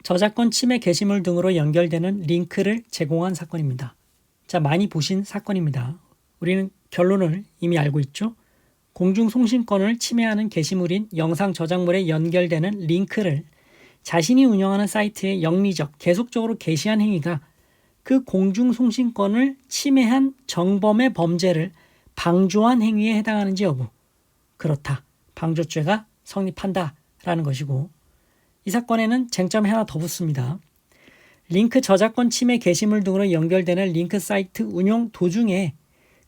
저작권 침해 게시물 등으로 연결되는 링크를 제공한 사건입니다. 자, 많이 보신 사건입니다. 우리는 결론을 이미 알고 있죠? 공중송신권을 침해하는 게시물인 영상 저작물에 연결되는 링크를 자신이 운영하는 사이트에 영리적, 계속적으로 게시한 행위가 그 공중송신권을 침해한 정범의 범죄를 방조한 행위에 해당하는지 여부. 그렇다. 방조죄가 성립한다. 라는 것이고, 이 사건에는 쟁점이 하나 더 붙습니다. 링크 저작권 침해 게시물 등으로 연결되는 링크 사이트 운용 도중에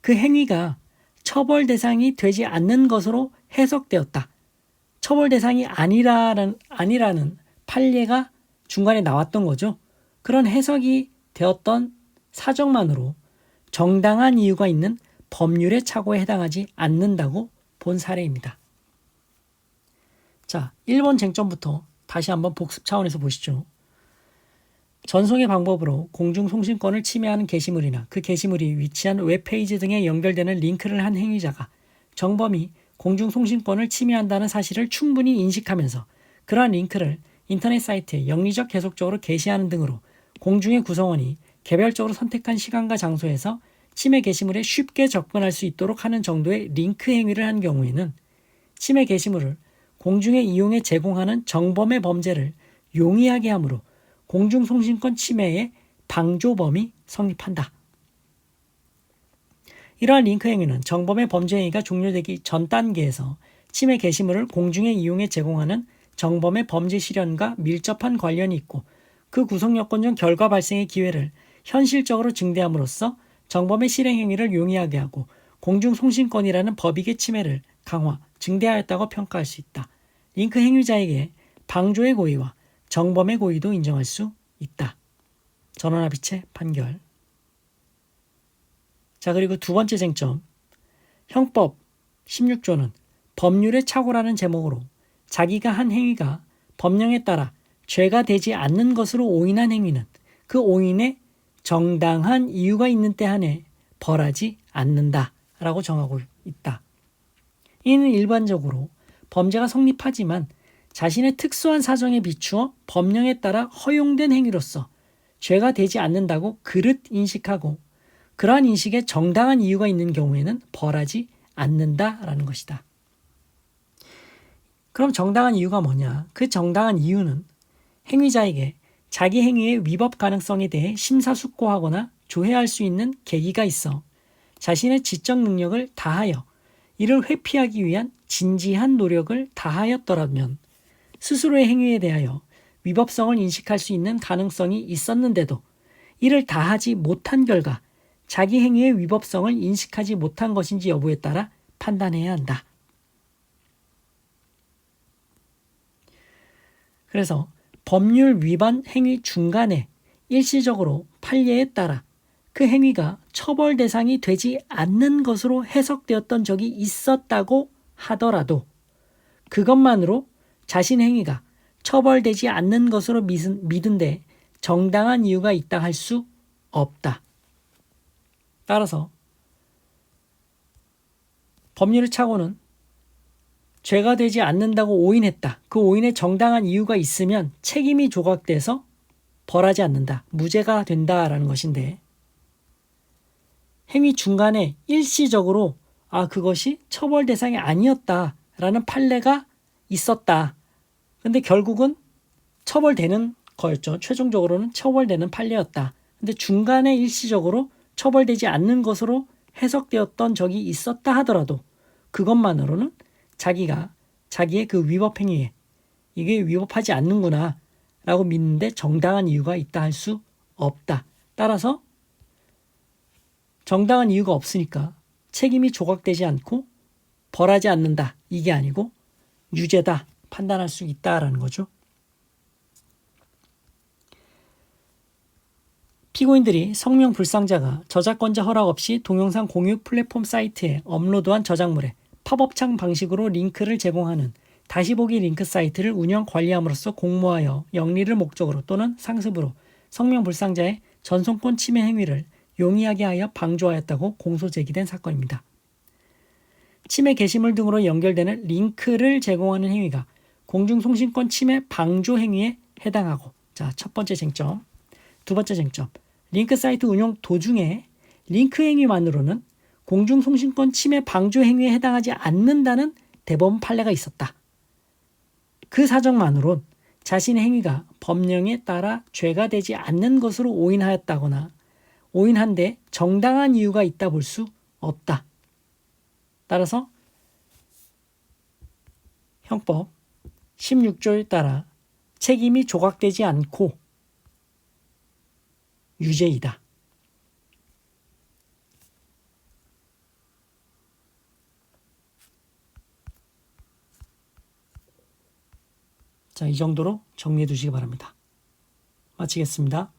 그 행위가 처벌 대상이 되지 않는 것으로 해석되었다. 처벌 대상이 아니라는 판례가 중간에 나왔던 거죠. 그런 해석이 되었던 사정만으로 정당한 이유가 있는 법률의 착오에 해당하지 않는다고 본 사례입니다. 자, 1번 쟁점부터 다시 한번 복습 차원에서 보시죠. 전송의 방법으로 공중송신권을 침해하는 게시물이나 그 게시물이 위치한 웹페이지 등에 연결되는 링크를 한 행위자가 정범이 공중송신권을 침해한다는 사실을 충분히 인식하면서 그러한 링크를 인터넷 사이트에 영리적 계속적으로 게시하는 등으로 공중의 구성원이 개별적으로 선택한 시간과 장소에서 침해 게시물에 쉽게 접근할 수 있도록 하는 정도의 링크 행위를 한 경우에는 침해 게시물을 공중에 이용해 제공하는 정범의 범죄를 용이하게 하므로 공중송신권 침해의 방조범이 성립한다. 이러한 링크 행위는 정범의 범죄 행위가 종료되기 전 단계에서 침해 게시물을 공중에 이용해 제공하는 정범의 범죄 실현과 밀접한 관련이 있고 그 구성 요건 중 결과 발생의 기회를 현실적으로 증대함으로써 정범의 실행 행위를 용이하게 하고 공중송신권이라는 법익의 침해를 강화, 증대하였다고 평가할 수 있다. 링크 행위자에게 방조의 고의와 정범의 고의도 인정할 수 있다. 전원합의체 판결. 자, 그리고 두 번째 쟁점. 형법 16조는 법률의 착오라는 제목으로 자기가 한 행위가 법령에 따라 죄가 되지 않는 것으로 오인한 행위는 그 오인에 정당한 이유가 있는 때 한해 벌하지 않는다라고 정하고 있다. 이는 일반적으로 범죄가 성립하지만 자신의 특수한 사정에 비추어 법령에 따라 허용된 행위로서 죄가 되지 않는다고 그릇 인식하고 그러한 인식에 정당한 이유가 있는 경우에는 벌하지 않는다라는 것이다. 그럼 정당한 이유가 뭐냐? 그 정당한 이유는 행위자에게 자기 행위의 위법 가능성에 대해 심사숙고하거나 조회할 수 있는 계기가 있어 자신의 지적 능력을 다하여 이를 회피하기 위한 진지한 노력을 다하였더라면 스스로의 행위에 대하여 위법성을 인식할 수 있는 가능성이 있었는데도 이를 다하지 못한 결과 자기 행위의 위법성을 인식하지 못한 것인지 여부에 따라 판단해야 한다. 그래서 법률 위반 행위 중간에 일시적으로 판례에 따라 그 행위가 처벌 대상이 되지 않는 것으로 해석되었던 적이 있었다고 하더라도 그것만으로 자신 행위가 처벌되지 않는 것으로 믿은데 정당한 이유가 있다 할 수 없다. 따라서 법률의 착오는 죄가 되지 않는다고 오인했다. 그 오인에 정당한 이유가 있으면 책임이 조각돼서 벌하지 않는다. 무죄가 된다라는 것인데 행위 중간에 일시적으로 그것이 처벌 대상이 아니었다라는 판례가 있었다. 근데 결국은 처벌되는 거였죠. 최종적으로는 처벌되는 판례였다. 근데 중간에 일시적으로 처벌되지 않는 것으로 해석되었던 적이 있었다 하더라도 그것만으로는 자기가 자기의 그 위법 행위에 이게 위법하지 않는구나 라고 믿는데 정당한 이유가 있다 할 수 없다. 따라서 정당한 이유가 없으니까 책임이 조각되지 않고 벌하지 않는다. 이게 아니고 유죄다. 판단할 수 있다라는 거죠. 피고인들이 성명 불상자가 저작권자 허락 없이 동영상 공유 플랫폼 사이트에 업로드한 저작물에 팝업창 방식으로 링크를 제공하는 다시보기 링크 사이트를 운영 관리함으로써 공모하여 영리를 목적으로 또는 상습으로 성명 불상자의 전송권 침해 행위를 용이하게 하여 방조하였다고 공소 제기된 사건입니다. 침해 게시물 등으로 연결되는 링크를 제공하는 행위가 공중송신권 침해 방조 행위에 해당하고 자, 첫 번째 쟁점. 두 번째 쟁점. 링크 사이트 운영 도중에 링크 행위만으로는 공중송신권 침해 방조 행위에 해당하지 않는다는 대법원 판례가 있었다. 그 사정만으론 자신의 행위가 법령에 따라 죄가 되지 않는 것으로 오인하였다거나 오인한데 정당한 이유가 있다 볼 수 없다. 따라서 형법 16조에 따라 책임이 조각되지 않고 유죄이다. 자, 이 정도로 정리해 두시기 바랍니다. 마치겠습니다.